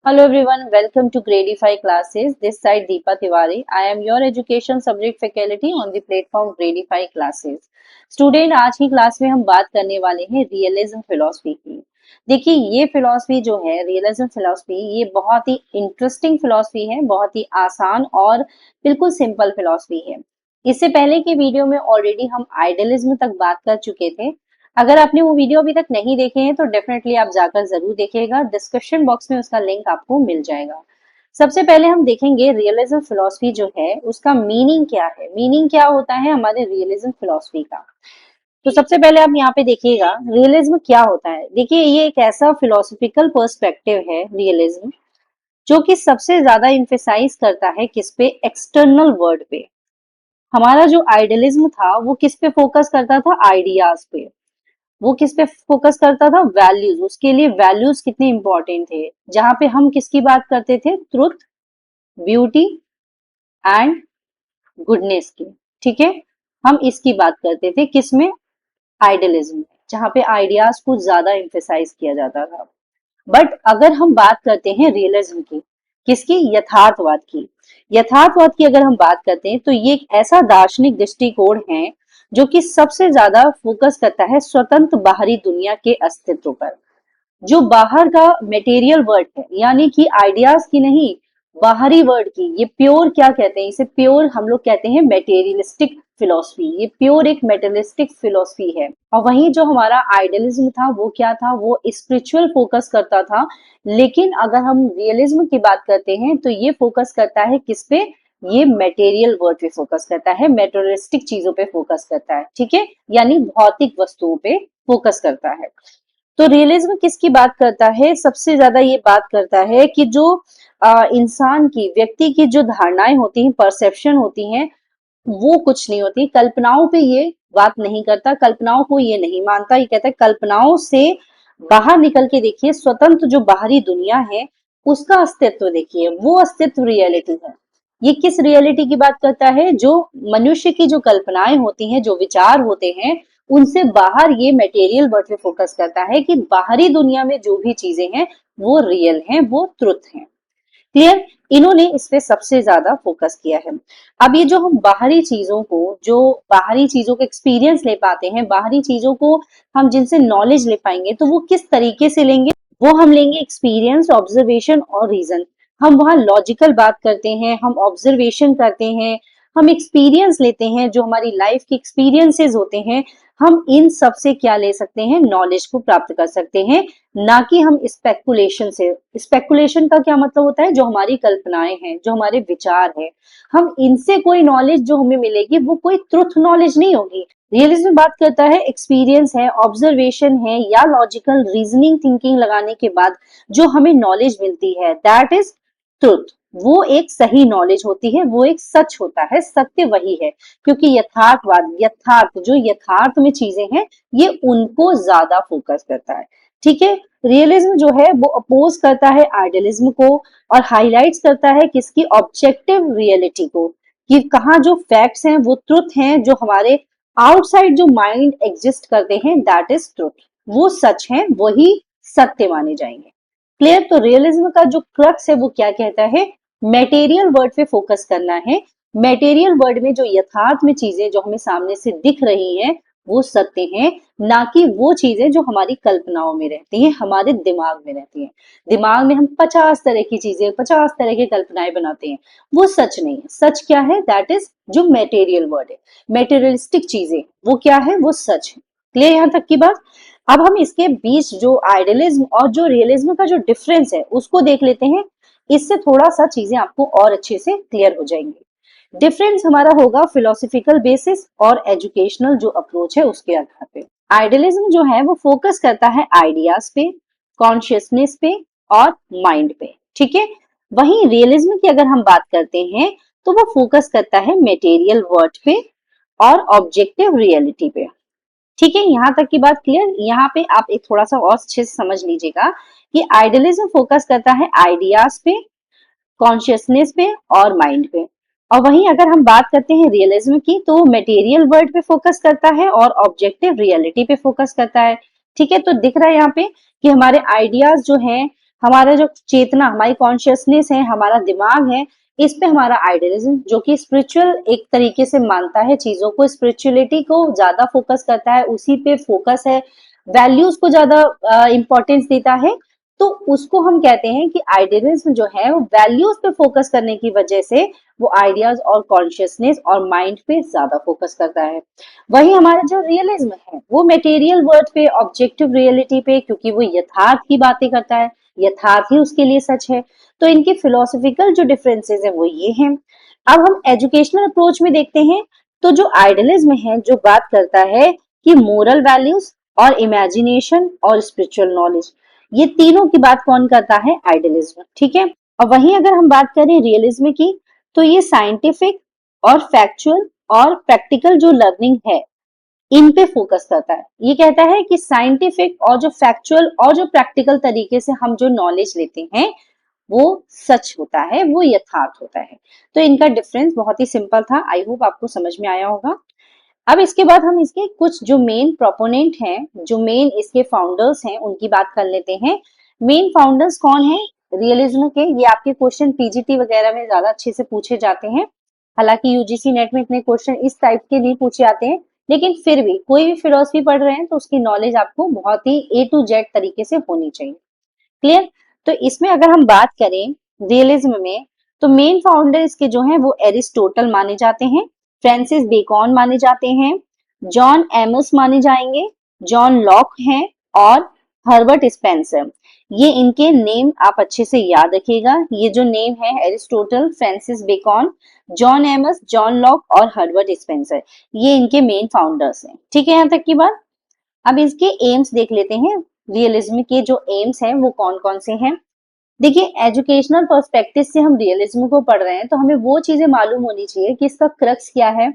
Hello everyone, welcome to Gradify classes. This side Deepa Tiwari. I am your education subject faculty on the platform Gradify classes. Student आज की class में हम बात करने वाले हैं रियलिज्म फिलॉसफी की। देखिए ये फिलॉसफी जो है रियलिज्म फिलॉसफी ये बहुत ही इंटरेस्टिंग फिलॉसफी है, बहुत ही आसान और बिल्कुल सिंपल फिलॉसफी है। इससे पहले की वीडियो में ऑलरेडी हम आइडियलिज्म तक बात कर चुके थे। अगर आपने वो वीडियो अभी तक नहीं देखे हैं तो डेफिनेटली आप जाकर जरूर देखिएगा, डिस्क्रिप्शन बॉक्स में उसका लिंक आपको मिल जाएगा। सबसे पहले हम देखेंगे रियलिज्म फिलॉसफी जो है उसका मीनिंग क्या है, मीनिंग क्या होता है हमारे रियलिज्म फिलॉसफी का। तो सबसे पहले आप यहाँ पे देखिएगा रियलिज्म क्या होता है। देखिए ये एक ऐसा फिलोसफिकल पर्सपेक्टिव है रियलिज्म जो कि सबसे ज्यादा इम्फेसाइज करता है किस पे, एक्सटर्नल वर्ल्ड पे। हमारा जो आइडियलिज्म था वो किस पे फोकस करता था, आइडियाज पे। वो किस पे फोकस करता था, वैल्यूज। उसके लिए वैल्यूज कितने इंपॉर्टेंट थे, जहां पे हम किसकी बात करते थे, ट्रुथ, ब्यूटी एंड गुडनेस की। ठीक है, हम इसकी बात करते थे किसमें, आइडियलिज्म में, जहां पे आइडियाज को ज्यादा एम्फेसाइज किया जाता था। बट अगर हम बात करते हैं रियलिज्म की, किसकी, यथार्थवाद की। यथार्थवाद की अगर हम बात करते हैं तो ये एक ऐसा दार्शनिक दृष्टिकोण है जो कि सबसे ज्यादा फोकस करता है स्वतंत्र बाहरी दुनिया के अस्तित्व पर। जो बाहर का मटेरियल वर्ल्ड है, यानी कि आइडियाज की नहीं, बाहरी वर्ल्ड की, ये प्योर क्या कहते हैं, इसे प्योर हम लोग कहते हैं मेटेरियलिस्टिक फिलोसफी। ये प्योर एक मेटेरियलिस्टिक फिलोसफी है। और वहीं जो हमारा आइडियलिज्म था वो क्या था, वो स्पिरिचुअल फोकस करता था। लेकिन अगर हम रियलिज्म की बात करते हैं तो ये फोकस करता है किस पे, ये मटेरियल वर्ल्ड पे फोकस करता है, मेटेरियलिस्टिक चीजों पे फोकस करता है। ठीक है, यानी भौतिक वस्तुओं पे फोकस करता है। तो रियलिज्म किसकी बात करता है, सबसे ज्यादा ये बात करता है कि जो इंसान की, व्यक्ति की जो धारणाएं होती हैं, परसेप्शन होती हैं, वो कुछ नहीं होती। कल्पनाओं पे ये बात नहीं करता, कल्पनाओं को ये नहीं मानता। ये कहता है कल्पनाओं से बाहर निकल के देखिए, स्वतंत्र जो बाहरी दुनिया है उसका अस्तित्व देखिए, वो अस्तित्व रियलिटी है। ये किस रियलिटी की बात करता है, जो मनुष्य की जो कल्पनाएं होती हैं, जो विचार होते हैं, उनसे बाहर ये मटेरियल वर्ल्ड पे फोकस करता है कि बाहरी दुनिया में जो भी चीजें हैं वो रियल हैं, वो ट्रुथ हैं। क्लियर, इन्होंने इस पे सबसे ज्यादा फोकस किया है। अब ये जो हम बाहरी चीजों को, जो बाहरी चीजों को एक्सपीरियंस ले पाते हैं, बाहरी चीजों को हम जिनसे नॉलेज ले पाएंगे, तो वो किस तरीके से लेंगे, वो हम लेंगे एक्सपीरियंस, ऑब्जर्वेशन और रीजन। हम वहाँ लॉजिकल बात करते हैं, हम ऑब्जर्वेशन करते हैं, हम एक्सपीरियंस लेते हैं, जो हमारी लाइफ के एक्सपीरियंसेस होते हैं, हम इन सब से क्या ले सकते हैं, नॉलेज को प्राप्त कर सकते हैं। ना कि हम स्पेकुलेशन से। स्पेकुलेशन का क्या मतलब होता है, जो हमारी कल्पनाएं हैं, जो हमारे विचार हैं, हम इनसे कोई नॉलेज जो हमें मिलेगी वो कोई ट्रुथ नॉलेज नहीं होगी। रियलिज्म बात करता है एक्सपीरियंस है, ऑब्जर्वेशन है, या लॉजिकल रीजनिंग थिंकिंग लगाने के बाद जो हमें नॉलेज मिलती है, दैट इज ट्रुथ। वो एक सही नॉलेज होती है, वो एक सच होता है, सत्य वही है। क्योंकि यथार्थवाद, यथार्थ, जो यथार्थ में चीजें हैं, ये उनको ज्यादा फोकस करता है। ठीक है, रियलिज्म जो है वो अपोज करता है आइडियलिज्म को, और हाईलाइट्स करता है किसकी, ऑब्जेक्टिव रियलिटी को, कि कहाँ जो फैक्ट्स हैं वो ट्रुथ हैं, जो हमारे आउटसाइड जो माइंड एग्जिस्ट करते हैं, दैट इज ट्रुथ। वो सच है, वही सत्य माने जाएंगे। क्लियर, तो रियलिज्म का जो क्रक्स है वो क्या कहता है, मेटेरियल वर्ल्ड पे फोकस करना है। मेटेरियल वर्ल्ड में जो यथार्थ में चीजें जो हमें सामने से दिख रही हैं वो सत्य हैं, ना कि वो चीजें जो हमारी कल्पनाओं में रहती हैं, हमारे दिमाग में रहती हैं। दिमाग में हम 50 तरह की चीजें, 50 तरह की कल्पनाएं बनाते हैं, वो सच नहीं है। सच क्या है, दैट इज जो मेटेरियल वर्ल्ड है, मेटेरियलिस्टिक चीजें, वो क्या है, वो सच है। क्लियर यहाँ तक की बात। अब हम इसके बीच जो आइडियलिज्म और जो रियलिज्म का जो डिफरेंस है उसको देख लेते हैं। इससे थोड़ा सा चीजें आपको और अच्छे से क्लियर हो जाएंगी। डिफरेंस हमारा होगा फिलोसफिकल बेसिस और एजुकेशनल जो अप्रोच है उसके आधार पे। आइडियलिज्म जो है वो फोकस करता है आइडियाज पे, कॉन्शियसनेस पे और माइंड पे। ठीक है, वहीं रियलिज्म की अगर हम बात करते हैं तो वो फोकस करता है मटेरियल वर्ल्ड पे और ऑब्जेक्टिव रियलिटी पे। ठीक है, यहाँ तक की बात क्लियर। यहाँ पे आप एक थोड़ा सा और अच्छे से समझ लीजिएगा कि आइडियलिज्म फोकस करता है आइडियाज पे, कॉन्शियसनेस पे और माइंड पे। और वहीं अगर हम बात करते हैं रियलिज्म की तो मटेरियल वर्ल्ड पे फोकस करता है और ऑब्जेक्टिव रियलिटी पे फोकस करता है। ठीक है, तो दिख रहा है यहाँ पे कि हमारे आइडियाज जो हैं, हमारा जो चेतना, हमारी कॉन्शियसनेस है, हमारा दिमाग है, इस पे हमारा आइडियलिज्म, जो कि स्पिरिचुअल एक तरीके से मानता है चीजों को, स्पिरिचुअलिटी को ज्यादा फोकस करता है, उसी पे फोकस है, वैल्यूज को ज्यादा इंपॉर्टेंस देता है, तो उसको हम कहते हैं कि आइडियलिज्म जो है वो वैल्यूज पे फोकस करने की वजह से वो आइडियाज और कॉन्शियसनेस और माइंड पे ज्यादा फोकस करता है। वही हमारा जो रियलिज्म है वो मटेरियल वर्ल्ड पे, ऑब्जेक्टिव रियलिटी पे, क्योंकि वो यथार्थ की बातें करता है, यथार्थ ही उसके लिए सच है। तो इनकी फिलोसफिकल जो डिफरेंसेस है वो ये हैं। अब हम एजुकेशनल अप्रोच में देखते हैं, तो जो आइडियलिज्म है जो बात करता है कि मोरल वैल्यूज और इमेजिनेशन और स्पिरिचुअल नॉलेज, ये तीनों की बात कौन करता है? आइडियलिज्म, ठीक है। और वहीं अगर हम बात करें रियलिज्म की, तो ये साइंटिफिक और फैक्चुअल और प्रैक्टिकल जो लर्निंग है इन पे फोकस करता है। ये कहता है कि साइंटिफिक और जो फैक्चुअल और जो प्रैक्टिकल तरीके से हम जो नॉलेज लेते हैं वो सच होता है, वो यथार्थ होता है। तो इनका डिफरेंस बहुत ही सिंपल था, आई होप आपको समझ में आया होगा। अब इसके बाद हम इसके कुछ जो मेन प्रोपोनेंट हैं, जो मेन इसके फाउंडर्स हैं, उनकी बात कर लेते हैं। मेन फाउंडर्स कौन है रियलिज्म के? ये आपके क्वेश्चन पीजीटी वगैरह में ज्यादा अच्छे से पूछे जाते हैं। हालांकि यूजीसी नेट में इतने क्वेश्चन इस टाइप के नहीं पूछे जाते हैं, लेकिन फिर भी कोई भी फिलोसफी पढ़ रहे हैं तो उसकी नॉलेज आपको बहुत ही ए टू जेड तरीके से होनी चाहिए। क्लियर? तो इसमें अगर हम बात करें रियलिज्म में, तो मेन फाउंडर इसके जो हैं वो एरिस्टोटल माने जाते हैं, फ्रांसिस बेकन माने जाते हैं, जॉन एमस माने जाएंगे, जॉन लॉक हैं, और हर्बर्ट स्पेंसर। ये इनके नेम आप अच्छे से याद रखिएगा। ये जो नेम है Aristotle, Francis Bacon, John Amos, John Locke और हर्बर्ट स्पेंसर, ये इनके मेन फाउंडर्स हैं। ठीक है यहाँ तक की बात। अब इसके एम्स देख लेते हैं। रियलिज्म के जो एम्स हैं वो कौन कौन से हैं? देखिए, एजुकेशनल पर्सपेक्टिव से हम रियलिज्म को पढ़ रहे हैं तो हमें वो चीजें मालूम होनी चाहिए कि इसका क्रक्स क्या है,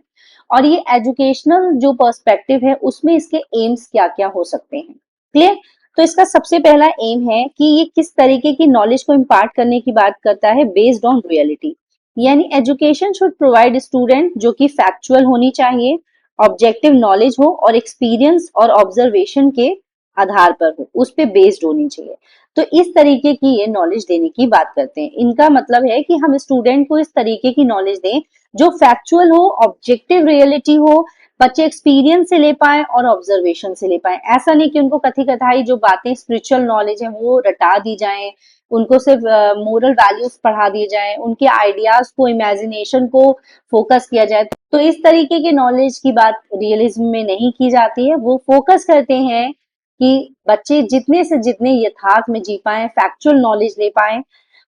और ये एजुकेशनल जो पर्सपेक्टिव है उसमें इसके एम्स क्या क्या हो सकते हैं। क्लियर? तो इसका सबसे पहला एम है कि ये किस तरीके की नॉलेज को इम्पार्ट करने की बात करता है, बेस्ड ऑन रियलिटी। यानी एजुकेशन शुड प्रोवाइड स्टूडेंट जो कि फैक्चुअल होनी चाहिए, ऑब्जेक्टिव नॉलेज हो और एक्सपीरियंस और ऑब्जर्वेशन के आधार पर हो, उस पे बेस्ड होनी चाहिए। तो इस तरीके की ये नॉलेज देने की बात करते हैं। इनका मतलब है कि हम स्टूडेंट को इस तरीके की नॉलेज दें जो फैक्चुअल हो, ऑब्जेक्टिव रियलिटी हो, बच्चे एक्सपीरियंस से ले पाए और ऑब्जर्वेशन से ले पाए। ऐसा नहीं कि उनको कथी कथाई जो बातें स्पिरिचुअल नॉलेज है वो रटा दी जाए, उनको सिर्फ मोरल वैल्यूज पढ़ा दिए जाए, उनके आइडियाज को, इमेजिनेशन को फोकस किया जाए। तो इस तरीके के नॉलेज की बात रियलिज्म में नहीं की जाती है। वो फोकस करते हैं कि बच्चे जितने से जितने यथार्थ में जी पाए, फैक्चुअल नॉलेज ले पाए,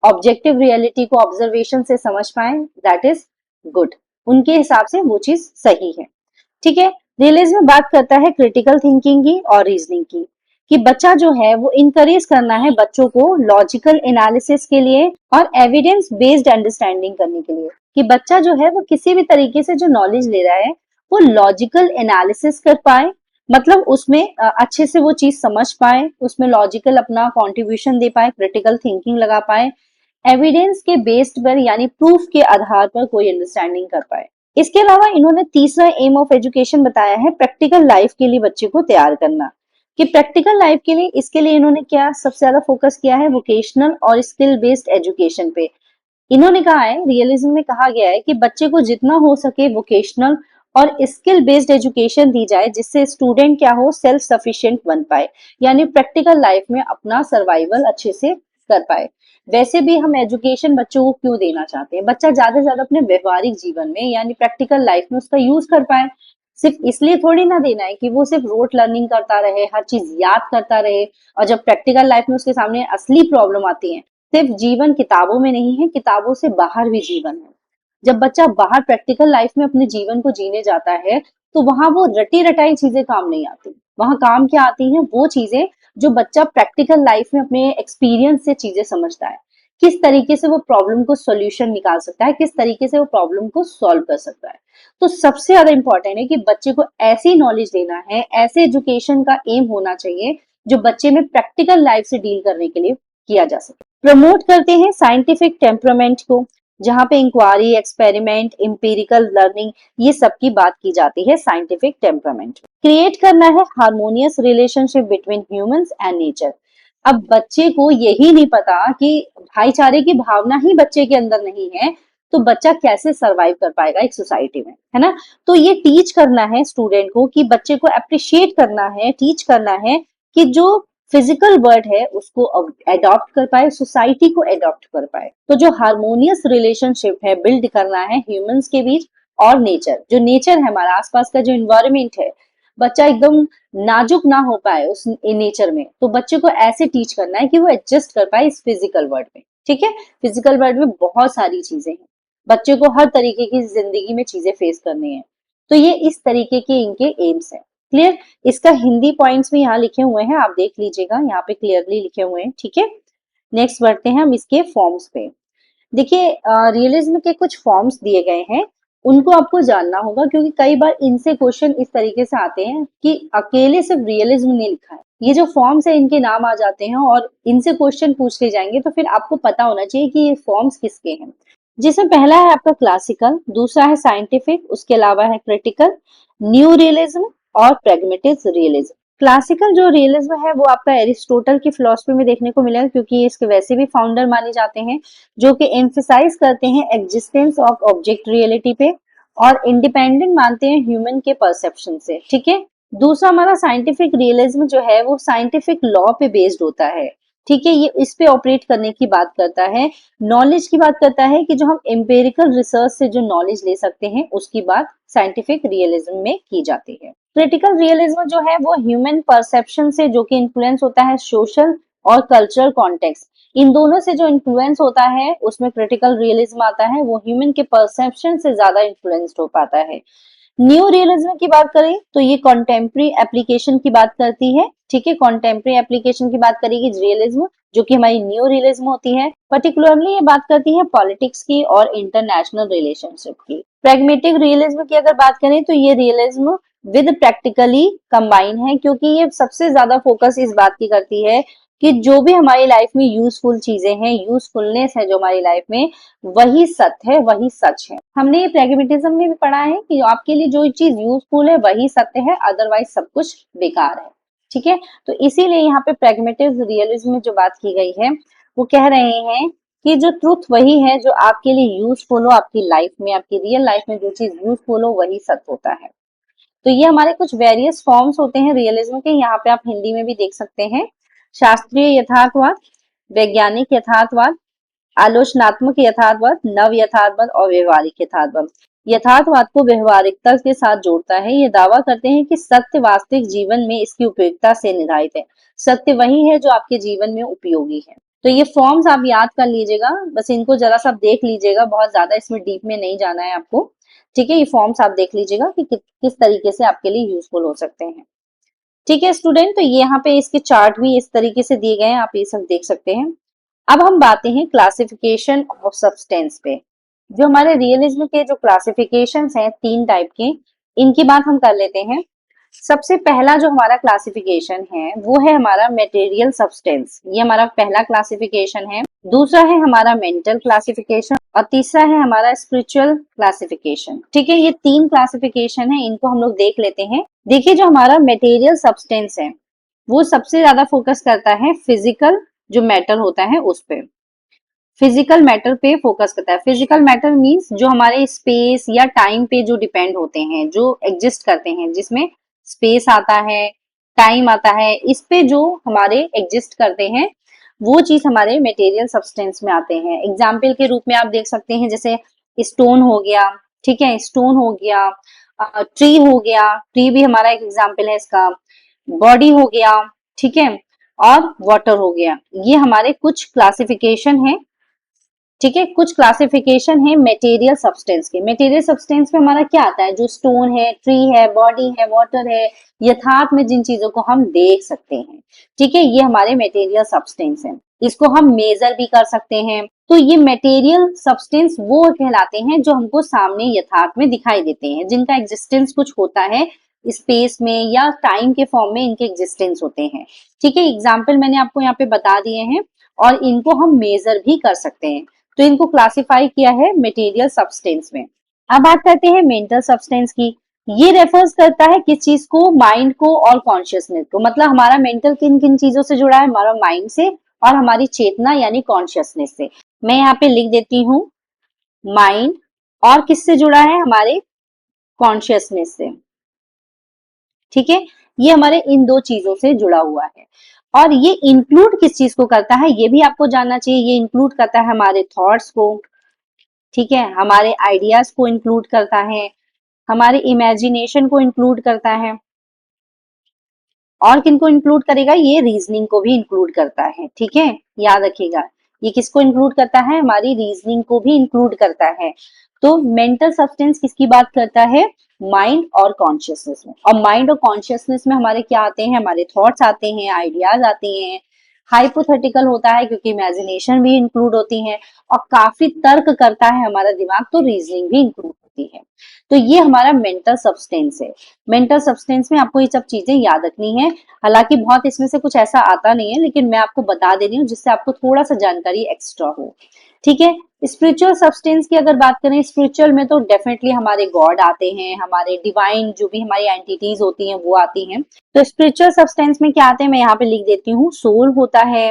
ऑब्जेक्टिव रियलिटी को ऑब्जर्वेशन से समझ पाए, दैट इज गुड। उनके हिसाब से वो चीज सही है। ठीक है। रियलिज्म बात करता है क्रिटिकल थिंकिंग की और रीजनिंग की, कि बच्चा जो है वो इनकरेज करना है बच्चों को लॉजिकल एनालिसिस के लिए और एविडेंस बेस्ड अंडरस्टैंडिंग करने के लिए, कि बच्चा जो है वो किसी भी तरीके से जो नॉलेज ले रहा है वो लॉजिकल एनालिसिस कर पाए, मतलब उसमें अच्छे से वो चीज समझ पाए, उसमें लॉजिकल अपना कंट्रीब्यूशन दे पाए, क्रिटिकल थिंकिंग लगा पाए, एविडेंस के बेस्ड पर यानी प्रूफ के आधार पर कोई अंडरस्टैंडिंग कर पाए। इसके अलावा इन्होंने तीसरा एम ऑफ एजुकेशन बताया है प्रैक्टिकल लाइफ के लिए बच्चे को तैयार करना, कि प्रैक्टिकल लाइफ के लिए, इसके लिए इन्होंने क्या सबसे ज्यादा फोकस किया है, वोकेशनल और स्किल बेस्ड एजुकेशन पे। इन्होंने कहा है, रियलिज्म में कहा गया है कि बच्चे को जितना हो सके वोकेशनल और स्किल बेस्ड एजुकेशन दी जाए, जिससे स्टूडेंट क्या हो, सेल्फ सफिशिएंट बन पाए, यानी प्रैक्टिकल लाइफ में अपना सर्वाइवल अच्छे से कर पाए। वैसे भी हम एजुकेशन बच्चों को क्यों देना चाहते हैं? बच्चा ज्यादा से ज्यादा अपने व्यवहारिक जीवन में यानी प्रैक्टिकल लाइफ में उसका यूज कर पाए। सिर्फ इसलिए थोड़ी ना देना है कि वो सिर्फ रोट लर्निंग करता रहे, हर चीज याद करता रहे, और जब प्रैक्टिकल लाइफ में उसके सामने असली प्रॉब्लम आती है, सिर्फ जीवन किताबों में नहीं है, किताबों से बाहर भी जीवन है। जब बच्चा बाहर प्रैक्टिकल लाइफ में अपने जीवन को जीने जाता है तो वहां वो रटी रटाई चीजें काम नहीं आती। वहां काम क्या आती हैं? वो चीजें जो बच्चा प्रैक्टिकल लाइफ में अपने एक्सपीरियंस से चीजें समझता है, किस तरीके से वो प्रॉब्लम को सॉल्यूशन निकाल सकता है, किस तरीके से वो प्रॉब्लम को सॉल्व कर सकता है। तो सबसे ज्यादा इंपॉर्टेंट है कि बच्चे को ऐसी नॉलेज देना है, ऐसे एजुकेशन का एम होना चाहिए जो बच्चे में प्रैक्टिकल लाइफ से डील करने के लिए किया जा सके। प्रमोट करते हैं साइंटिफिक टेम्परामेंट को, जहां पे इंक्वायरी, एक्सपेरिमेंट, एम्पिरिकल लर्निंग, ये सब की बात की जाती है साइंटिफिक टेम्परामेंट। क्रिएट करना है harmonious relationship between humans and nature. अब बच्चे को यही नहीं पता कि भाईचारे की भावना ही बच्चे के अंदर नहीं है, तो बच्चा कैसे सरवाइव कर पाएगा एक सोसाइटी में, है ना। तो ये टीच करना है स्टूडेंट को कि बच्चे को अप्रिशिएट करना है, टीच करना है कि जो फिजिकल वर्ड है उसको एडॉप्ट कर पाए, सोसाइटी को एडॉप्ट कर पाए। तो जो हार्मोनियस रिलेशनशिप है बिल्ड करना है ह्यूमंस के बीच और नेचर, जो नेचर है हमारा आसपास का जो इन्वायरमेंट है, बच्चा एकदम नाजुक ना हो पाए उस नेचर में, तो बच्चे को ऐसे टीच करना है कि वो एडजस्ट कर पाए इस फिजिकल वर्ल्ड में। ठीक है, फिजिकल वर्ल्ड में बहुत सारी चीजें हैं, बच्चे को हर तरीके की जिंदगी में चीजें फेस करनी है, तो ये इस तरीके के इनके एम्स हैं। क्लियर, इसका हिंदी पॉइंट्स भी यहाँ लिखे हुए हैं, आप देख लीजिएगा, यहाँ पे क्लियरली लिखे हुए हैं। ठीक है, नेक्स्ट बढ़ते हैं हम इसके फॉर्म्स पे। देखिए रियलिज्म के कुछ फॉर्म्स दिए गए हैं, उनको आपको जानना होगा, क्योंकि कई बार इनसे क्वेश्चन इस तरीके से आते हैं कि अकेले सिर्फ रियलिज्म नहीं लिखा है, ये जो फॉर्म्स है इनके नाम आ जाते हैं और इनसे क्वेश्चन पूछ ले जाएंगे, तो फिर आपको पता होना चाहिए कि ये फॉर्म्स किसके हैं। जिसमें पहला है आपका क्लासिकल, दूसरा है साइंटिफिक, उसके अलावा है क्रिटिकल, न्यू रियलिज्म और प्रैग्मेटिक रियलिज्म। क्लासिकल जो रियलिज्म है वो आपका एरिस्टोटल की फिलॉसफी में देखने को मिलेगा, क्योंकि ये इसके वैसे भी फाउंडर माने जाते हैं, जो कि एम्फेसाइज करते हैं एग्जिस्टेंस ऑफ ऑब्जेक्ट रियलिटी पे और इंडिपेंडेंट मानते हैं ह्यूमन के परसेप्शन से। ठीक है, दूसरा हमारा साइंटिफिक रियलिज्म जो है वो साइंटिफिक लॉ पे बेस्ड होता है। ठीक है, ये इस पे ऑपरेट करने की बात करता है, नॉलेज की बात करता है कि जो हम एम्पेरिकल रिसर्च से जो नॉलेज ले सकते हैं उसकी बात साइंटिफिक रियलिज्म में की जाती है। क्रिटिकल रियलिज्म जो है वो ह्यूमन परसेप्शन से जो कि इन्फ्लुएंस होता है सोशल और कल्चरल कॉन्टेक्स्ट, इन दोनों से जो इन्फ्लुएंस होता है उसमें क्रिटिकल रियलिज्म आता है, वो ह्यूमन के परसेप्शन से ज्यादा इन्फ्लुएंस्ड हो पाता है। न्यू रियलिज्म की बात करें तो ये कॉन्टेम्प्रेरी एप्लीकेशन की बात करती है। ठीक है, कॉन्टेम्प्रेरी एप्लीकेशन की बात करेगी रियलिज्म, जो कि हमारी न्यू रियलिज्म होती है। पर्टिकुलरली ये बात करती है पॉलिटिक्स की और इंटरनेशनल रिलेशनशिप की। प्रैग्मेटिक रियलिज्म की अगर बात करें तो ये रियलिज्म विद प्रैक्टिकली कंबाइन है, क्योंकि ये सबसे ज्यादा फोकस इस बात की करती है कि जो भी हमारी लाइफ में यूजफुल चीजें हैं, यूजफुलनेस है जो हमारी लाइफ में, वही सत्य है, वही सच है। हमने ये प्रैग्मेटिज्म में भी पढ़ा है कि आपके लिए जो चीज यूजफुल है वही सत्य है, अदरवाइज सब कुछ बेकार है। ठीक है, तो इसीलिए यहाँ पे प्रैग्मेटिव रियलिज्म में जो बात की गई है वो कह रहे हैं कि जो ट्रुथ वही है जो आपके लिए यूजफुल हो, आपकी लाइफ में, आपकी रियल लाइफ में जो चीज यूजफुल हो वही सत्य होता है। तो ये हमारे कुछ वेरियस फॉर्म्स होते हैं रियलिज्म के, यहाँ पे आप हिंदी में भी देख सकते हैं। शास्त्रीय यथार्थवाद, वैज्ञानिक यथार्थवाद, आलोचनात्मक यथार्थवाद, नव यथार्थवाद और व्यवहारिक यथार्थवाद। यथार्थवाद को व्यवहारिकता के साथ जोड़ता है, ये दावा करते हैं कि सत्य वास्तविक जीवन में इसकी उपयोगिता से निर्धारित है, सत्य वही है जो आपके जीवन में उपयोगी है। तो ये फॉर्म्स आप याद कर लीजिएगा, बस इनको जरा सा देख लीजिएगा, बहुत ज्यादा इसमें डीप में नहीं जाना है आपको। ठीक है, ये फॉर्म्स आप देख लीजिएगा कि किस तरीके से आपके लिए यूजफुल हो सकते हैं। ठीक है स्टूडेंट, तो ये यहाँ पे इसके चार्ट भी इस तरीके से दिए गए हैं, आप ये सब देख सकते हैं। अब हम बातें हैं क्लासिफिकेशन ऑफ सब्सटेंस पे। जो हमारे रियलिज्म के जो क्लासिफिकेशंस हैं तीन टाइप के, इनकी बात हम कर लेते हैं। सबसे पहला जो हमारा क्लासिफिकेशन है वो है हमारा मटेरियल सब्सटेंस, ये हमारा पहला क्लासिफिकेशन है। दूसरा है हमारा मेंटल क्लासिफिकेशन और तीसरा है हमारा स्पिरिचुअल क्लासिफिकेशन। ठीक है, ये तीन क्लासिफिकेशन है, इनको हम लोग देख लेते हैं। देखिए जो हमारा मटेरियल सब्सटेंस है वो सबसे ज्यादा फोकस करता है फिजिकल जो मैटर होता है उस पे, फिजिकल मैटर पे फोकस करता है। फिजिकल मैटर मींस जो हमारे स्पेस या टाइम पे जो डिपेंड होते हैं, जो एग्जिस्ट करते हैं, जिसमें स्पेस आता है, टाइम आता है, इस पे जो हमारे एग्जिस्ट करते हैं वो चीज हमारे मटेरियल सब्सटेंस में आते हैं। एग्जाम्पल के रूप में आप देख सकते हैं, जैसे स्टोन हो गया, ठीक है, स्टोन हो गया, ट्री हो गया, ट्री भी हमारा एक एग्जाम्पल है इसका, बॉडी हो गया, ठीक है, और वाटर हो गया। ये हमारे कुछ क्लासिफिकेशन है। ठीक है, कुछ क्लासिफिकेशन है मटेरियल सब्सटेंस के। मटेरियल सब्सटेंस में हमारा क्या आता है, जो स्टोन है, ट्री है, बॉडी है, वाटर है, यथार्थ में जिन चीजों को हम देख सकते हैं। ठीक है, ये हमारे मटेरियल सब्सटेंस है, इसको हम मेजर भी कर सकते हैं। तो ये मटेरियल सब्सटेंस वो कहलाते हैं जो हमको सामने यथार्थ में दिखाई देते हैं, जिनका एग्जिस्टेंस कुछ होता है स्पेस में या टाइम के फॉर्म में इनके एग्जिस्टेंस होते हैं। ठीक है, एग्जाम्पल मैंने आपको यहाँ पे बता दिए हैं और इनको हम मेजर भी कर सकते हैं, तो इनको क्लासिफाई किया है मटेरियल सब्सटेंस में। अब बात करते हैं मेंटल सब्सटेंस की। ये रेफर्स करता है किस चीज को, माइंड को और कॉन्शियसनेस को। मतलब हमारा मेंटल किन किन चीजों से जुड़ा है, हमारा माइंड से और हमारी चेतना यानी कॉन्शियसनेस से। मैं यहाँ पे लिख देती हूँ माइंड, और किससे जुड़ा है, हमारे कॉन्शियसनेस से। ठीक है, ये हमारे इन दो चीजों से जुड़ा हुआ है। और ये इंक्लूड किस चीज को करता है ये भी आपको जानना चाहिए। ये इंक्लूड करता है हमारे थॉट्स को, ठीक है, हमारे आइडियाज को इंक्लूड करता है, हमारे इमेजिनेशन को इंक्लूड करता है, और किनको इंक्लूड करेगा, ये रीजनिंग को भी इंक्लूड करता है। ठीक है, याद रखिएगा, ये किसको इंक्लूड करता है, हमारी रीजनिंग को भी इंक्लूड करता है। तो मेंटल सब्सटेंस किसकी बात करता है, माइंड और कॉन्शियसनेस में। और माइंड और कॉन्शियसनेस में हमारे क्या आते हैं, हमारे थॉट्स आते हैं, आइडियाज आते हैं, हाइपोथेटिकल होता है क्योंकि इमेजिनेशन भी इंक्लूड होती है, और काफी तर्क करता है हमारा दिमाग, तो रीजनिंग भी इंक्लूड होती है। तो ये हमारा मेंटल सब्सटेंस है। मेंटल सब्सटेंस में आपको ये सब चीजें याद रखनी है। हालांकि बहुत इसमें से कुछ ऐसा आता नहीं है, लेकिन मैं आपको बता दे रही हूँ जिससे आपको थोड़ा सा जानकारी एक्स्ट्रा हो। ठीक है, स्पिरिचुअल सब्सटेंस की अगर बात करें, स्पिरिचुअल में तो डेफिनेटली हमारे गॉड आते हैं, हमारे डिवाइन जो भी हमारी एंटिटीज होती हैं वो आती हैं। तो स्पिरिचुअल सब्सटेंस में क्या आते हैं, मैं यहाँ पे लिख देती हूँ, सोल होता है।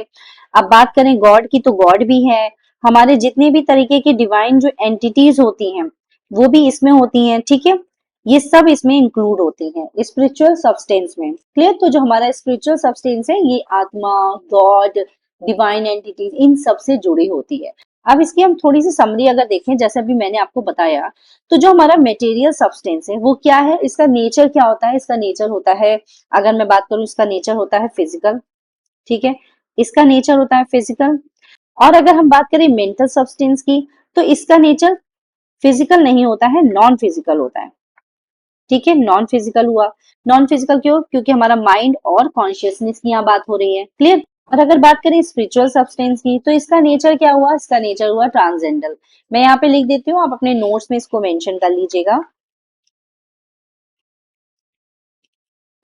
अब बात करें गॉड की, तो गॉड भी है, हमारे जितने भी तरीके की डिवाइन जो एंटिटीज होती हैं वो भी इसमें होती हैं। ठीक है, ये सब इसमें इंक्लूड होती हैं स्पिरिचुअल सब्सटेंस में। क्लियर, तो जो हमारा स्पिरिचुअल सब्सटेंस है ये आत्मा, गॉड, डिवाइन एंटिटीज, इन सब से जुड़ी होती है। अब इसकी हम थोड़ी सी समरी अगर देखें, जैसे अभी मैंने आपको बताया, तो जो हमारा मटेरियल सब्सटेंस है वो क्या है, इसका नेचर क्या होता है, इसका नेचर होता है, अगर मैं बात करूं, इसका नेचर होता है फिजिकल। ठीक है, इसका नेचर होता है फिजिकल। और अगर हम बात करें मेंटल सब्सटेंस की, तो इसका नेचर फिजिकल नहीं होता है, नॉन फिजिकल होता है। ठीक है, नॉन फिजिकल हुआ। नॉन फिजिकल क्यों, क्योंकि हमारा माइंड और कॉन्शियसनेस की यहाँ बात हो रही है। क्लियर। और अगर बात करें स्पिरिचुअल सब्सटेंस की, तो इसका नेचर क्या हुआ, इसका नेचर हुआ ट्रांसेंडल। मैं यहाँ पे लिख देती हूँ, आप अपने नोट्स में इसको मेंशन कर लीजिएगा।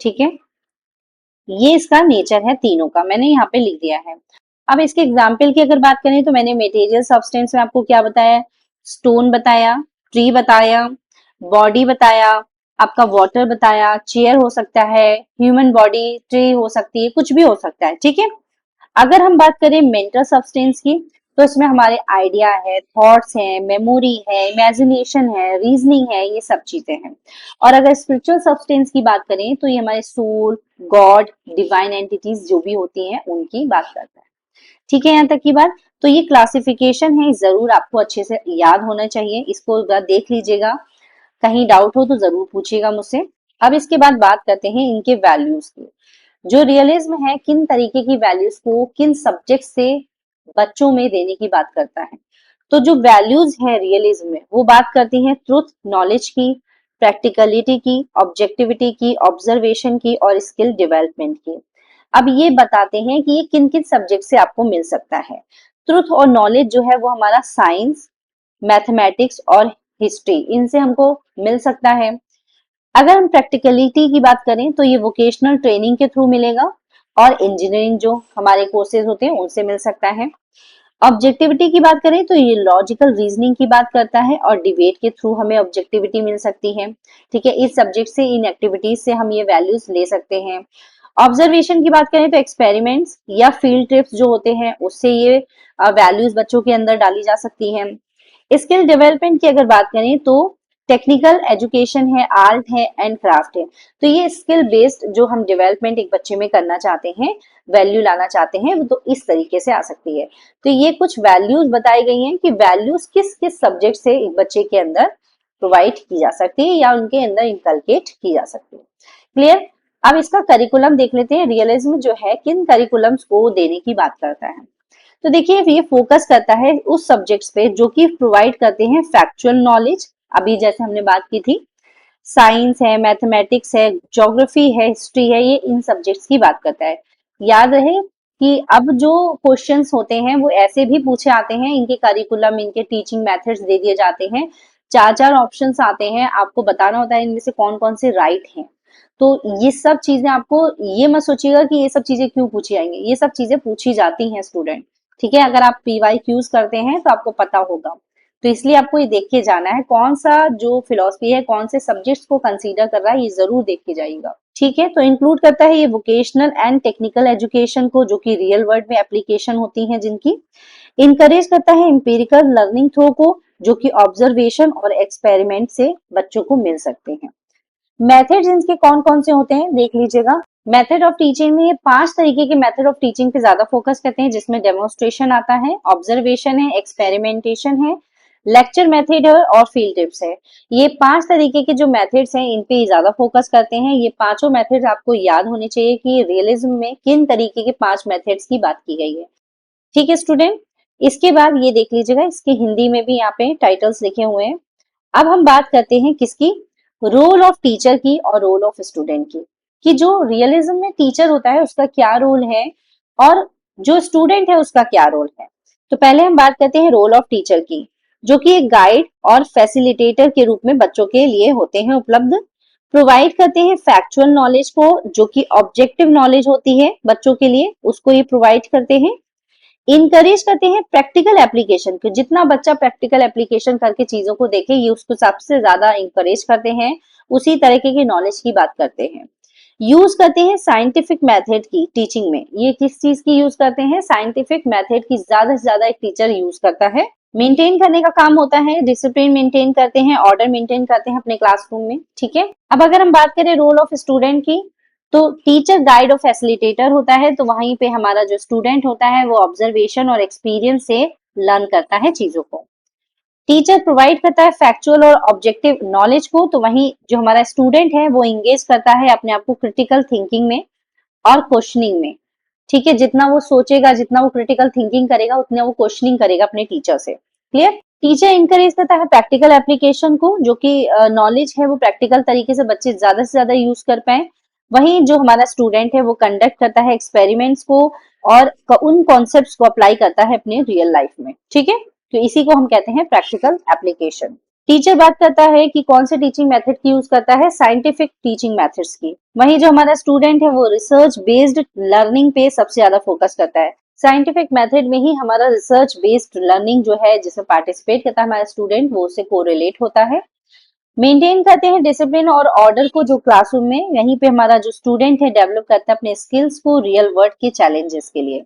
ठीक है, ये इसका नेचर है तीनों का, मैंने यहाँ पे लिख दिया है। अब इसके एग्जाम्पल की अगर बात करें, तो मैंने मटेरियल सब्सटेंस में आपको क्या बताया, स्टोन बताया, ट्री बताया, बॉडी बताया, आपका वाटर बताया, चेयर हो सकता है, ह्यूमन बॉडी, ट्री हो सकती है, कुछ भी हो सकता है। ठीक है, अगर हम बात करें मेंटल सब्सटेंस की, तो इसमें हमारे आइडिया है, थॉट्स हैं, मेमोरी है, इमेजिनेशन है, रीजनिंग है, ये सब चीजें हैं। और अगर स्पिरिचुअल सब्सटेंस की बात करें, तो ये हमारे सोल, गॉड, डिवाइन एंटिटीज जो भी होती हैं उनकी बात करता है। ठीक है, यहाँ तक की बात। तो ये क्लासिफिकेशन है, जरूर आपको अच्छे से याद होना चाहिए, इसको एक बार देख लीजिएगा, कहीं डाउट हो तो जरूर पूछिएगा मुझसे। अब इसके बाद बात करते हैं इनके वैल्यूज की। जो रियलिज्म है किन तरीके की वैल्यूज को किन सब्जेक्ट से बच्चों में देने की बात करता है। तो जो वैल्यूज है रियलिज्म में, वो बात करती हैं ट्रुथ, नॉलेज की, प्रैक्टिकलिटी की, ऑब्जेक्टिविटी की, ऑब्जर्वेशन की और स्किल डेवलपमेंट की। अब ये बताते हैं कि ये किन किन सब्जेक्ट से आपको मिल सकता है। ट्रुथ और नॉलेज जो है वो हमारा साइंस, मैथमेटिक्स और हिस्ट्री, इनसे हमको मिल सकता है। अगर हम प्रैक्टिकलिटी की बात करें, तो ये वोकेशनल ट्रेनिंग के थ्रू मिलेगा, और इंजीनियरिंग जो हमारे कोर्सेज होते हैं उनसे मिल सकता है। ऑब्जेक्टिविटी की बात करें, तो ये लॉजिकल रीजनिंग की बात करता है, और डिबेट के थ्रू हमें ऑब्जेक्टिविटी मिल सकती है। ठीक है, इस सब्जेक्ट से, इन एक्टिविटीज से हम ये वैल्यूज ले सकते हैं। ऑब्जर्वेशन की बात करें, तो एक्सपेरिमेंट्स या फील्ड ट्रिप्स जो होते हैं उससे ये वैल्यूज बच्चों के अंदर डाली जा सकती है। स्किल डेवलपमेंट की अगर बात करें, तो टेक्निकल एजुकेशन है, आर्ट है एंड क्राफ्ट है। तो ये स्किल बेस्ड जो हम डेवलपमेंट एक बच्चे में करना चाहते हैं, वैल्यू लाना चाहते हैं, वो तो इस तरीके से आ सकती है। तो ये कुछ वैल्यूज बताई गई हैं कि वैल्यूज किस किस सब्जेक्ट से एक बच्चे के अंदर प्रोवाइड की जा सकती है या उनके अंदर इंकलकेट की जा सकती है। क्लियर। अब इसका करिकुलम देख लेते हैं, रियलिज्म जो है किन करिकुलम्स को देने की बात करता है। तो देखिए, ये फोकस करता है उस सब्जेक्ट्स पे जो कि प्रोवाइड करते हैं फैक्चुअल नॉलेज, अभी जैसे हमने बात की थी, साइंस है, मैथमेटिक्स है, ज्योग्राफी है, हिस्ट्री है, ये इन सब्जेक्ट्स की बात करता है। याद रहे कि अब जो क्वेश्चंस होते हैं वो ऐसे भी पूछे आते हैं, इनके करिकुलम, इनके टीचिंग मेथड्स दे दिए जाते हैं, चार चार ऑप्शंस आते हैं, आपको बताना होता है इनमें से कौन कौन से राइट हैं। तो ये सब चीजें आपको, ये मत सोचिएगा कि ये सब चीजें क्यों पूछी जाएंगी, ये सब चीजें पूछी जाती हैं स्टूडेंट। ठीक है, अगर आप PYQs करते हैं तो आपको पता होगा। तो इसलिए आपको ये देख के जाना है कौन सा जो फिलॉसफी है कौन से सब्जेक्ट्स को कंसीडर कर रहा है, ये जरूर देख के जाइएगा। ठीक है, तो इंक्लूड करता है ये वोकेशनल एंड टेक्निकल एजुकेशन को, जो कि रियल वर्ल्ड में एप्लीकेशन होती हैं जिनकी। इनकरेज करता है एम्पिरिकल लर्निंग थ्रो को, जो कि ऑब्जर्वेशन और एक्सपेरिमेंट से बच्चों को मिल सकते हैं। मेथड्स इनके कौन कौन से होते हैं देख लीजिएगा। मेथड ऑफ टीचिंग में ये 5 तरीके के मेथड ऑफ टीचिंग पे ज्यादा फोकस करते हैं, जिसमें डेमोन्स्ट्रेशन आता है, ऑब्जर्वेशन है, एक्सपेरिमेंटेशन है, लेक्चर मेथड है और फील्ड टिप्स है। ये 5 तरीके के जो मेथड्स हैं इन पे ज्यादा फोकस करते हैं। ये पांचों मेथड्स आपको याद होने चाहिए कि रियलिज्म में किन तरीके के 5 मेथड्स की बात की गई है। ठीक है स्टूडेंट, इसके बाद ये देख लीजिएगा, इसके हिंदी में भी यहाँ पे टाइटल्स लिखे हुए हैं। अब हम बात करते हैं किसकी, रोल ऑफ टीचर की और रोल ऑफ स्टूडेंट की, कि जो रियलिज्म में टीचर होता है उसका क्या रोल है और जो स्टूडेंट है उसका क्या रोल है। तो पहले हम बात करते हैं रोल ऑफ टीचर की, जो कि एक गाइड और फैसिलिटेटर के रूप में बच्चों के लिए होते हैं उपलब्ध। प्रोवाइड करते हैं फैक्चुअल नॉलेज को, जो कि ऑब्जेक्टिव नॉलेज होती है बच्चों के लिए, उसको ये प्रोवाइड करते हैं। इनकरेज करते हैं प्रैक्टिकल एप्लीकेशन को, जितना बच्चा प्रैक्टिकल एप्लीकेशन करके चीजों को देखे ये उसको सबसे ज्यादा इंकरेज करते हैं, उसी तरीके की नॉलेज की बात करते हैं। यूज करते हैं साइंटिफिक मेथड की टीचिंग में, ये किस चीज की यूज करते हैं, साइंटिफिक मेथड की ज्यादा से ज्यादा एक टीचर यूज करता है। मेंटेन करने का काम होता है, डिसिप्लिन मेंटेन करते हैं, ऑर्डर मेंटेन करते हैं अपने क्लासरूम में। ठीक है, अब अगर हम बात करें रोल ऑफ स्टूडेंट की, तो टीचर गाइड और फैसिलिटेटर होता है, तो वहीं पे हमारा जो स्टूडेंट होता है वो ऑब्जर्वेशन और एक्सपीरियंस से लर्न करता है चीजों को। टीचर प्रोवाइड करता है फैक्चुअल और ऑब्जेक्टिव नॉलेज को, तो वहीं जो हमारा स्टूडेंट है वो इंगेज करता है अपने आप को क्रिटिकल थिंकिंग में और क्वेश्चनिंग में। ठीक है, जितना वो सोचेगा, जितना वो क्रिटिकल थिंकिंग करेगा, उतना वो क्वेश्चनिंग करेगा अपने टीचर से। क्लियर। टीचर इंकरेज करता है प्रैक्टिकल एप्लीकेशन को, जो कि नॉलेज है वो प्रैक्टिकल तरीके से बच्चे ज्यादा से ज्यादा यूज कर पाए। वहीं जो हमारा स्टूडेंट है वो कंडक्ट करता है एक्सपेरिमेंट्स को और उन कॉन्सेप्ट्स को अप्लाई करता है अपने रियल लाइफ में। ठीक है, तो इसी को हम कहते हैं प्रैक्टिकल एप्लीकेशन। टीचर बात करता है कि कौन से टीचिंग मेथड की यूज करता है, साइंटिफिक टीचिंग मेथड्स की। वहीं जो हमारा स्टूडेंट है वो रिसर्च बेस्ड लर्निंग पे सबसे ज्यादा फोकस करता है। साइंटिफिक मेथड में ही हमारा रिसर्च बेस्ड लर्निंग जो है जिसमें पार्टिसिपेट करता है हमारा स्टूडेंट, वो उससे कोरिलेट होता है। मेंटेन करते हैं डिसिप्लिन और ऑर्डर को जो क्लासरूम में, यहीं पे हमारा जो स्टूडेंट है डेवलप करता है अपने स्किल्स को रियल वर्ल्ड के चैलेंजेस के लिए।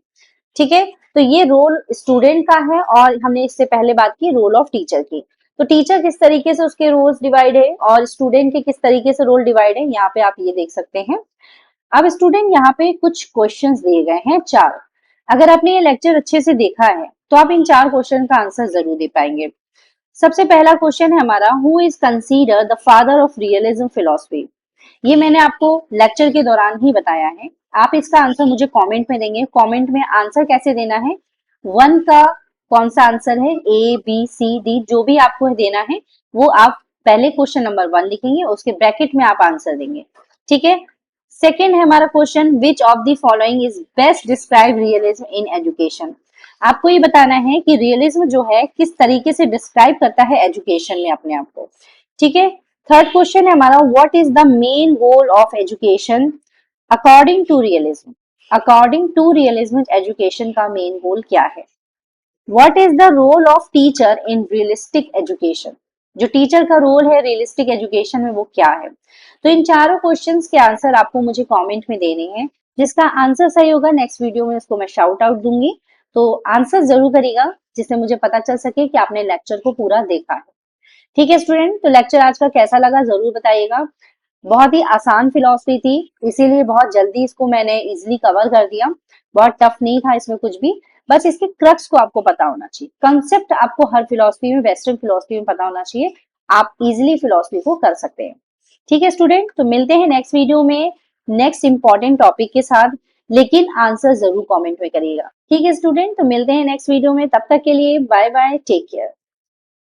ठीक है, तो ये रोल स्टूडेंट का है और हमने इससे पहले बात की रोल ऑफ टीचर की। तो टीचर किस तरीके से उसके रोल्स डिवाइड है और स्टूडेंट के किस तरीके से रोल डिवाइड है, यहाँ पे आप ये देख सकते हैं। अब स्टूडेंट यहाँ पे कुछ क्वेश्चंस दिए गए हैं 4। अगर आपने ये लेक्चर अच्छे से देखा है तो आप इन 4 क्वेश्चन का आंसर जरूर दे पाएंगे। सबसे पहला क्वेश्चन है हमारा, who is consider the father of realism philosophy. ये मैंने आपको लेक्चर के दौरान ही बताया है। आप इसका आंसर मुझे कमेंट में देंगे। कमेंट में आंसर कैसे देना है, 1 का कौन सा आंसर है, ए बी सी डी, जो भी आपको देना है वो आप पहले क्वेश्चन नंबर 1 लिखेंगे, उसके ब्रैकेट में आप आंसर देंगे। ठीक है, सेकेंड है हमारा question, which of the following is best describe realism in education. आपको ये बताना है कि रियलिज्म जो है किस तरीके से डिस्क्राइब करता है एजुकेशन में अपने आप को। ठीक है, थर्ड क्वेश्चन है हमारा, what is the main goal of education according to realism. According to realism education का मेन गोल क्या है। What is the role of teacher in realistic education, जो टीचर का रोल है रियलिस्टिक एजुकेशन में वो क्या है। तो इन चारों क्वेश्चंस के आंसर आपको मुझे कमेंट में देने हैं। जिसका आंसर सही होगा नेक्स्ट वीडियो में उसको मैं शाउट आउट दूंगी, तो आंसर जरूर करिएगा जिससे मुझे पता चल सके कि आपने लेक्चर को पूरा देखा है। ठीक है स्टूडेंट, तो लेक्चर आज का कैसा लगा जरूर बताइएगा। बहुत ही आसान फिलॉसफी थी, इसीलिए बहुत जल्दी इसको मैंने इजिली कवर कर दिया। बहुत टफ नहीं था इसमें कुछ भी, बस इसके क्रक्स को आपको पता होना चाहिए। कंसेप्ट आपको हर फिलॉसफी में, वेस्टर्न फिलॉसफी में पता होना चाहिए, आप इजिली फिलॉसफी को कर सकते हैं। ठीक है स्टूडेंट, तो मिलते हैं नेक्स्ट वीडियो में नेक्स्ट इंपॉर्टेंट टॉपिक के साथ, लेकिन आंसर जरूर कमेंट में करिएगा। ठीक है स्टूडेंट, तो मिलते हैं नेक्स्ट वीडियो में, तब तक के लिए बाय बाय, टेक केयर।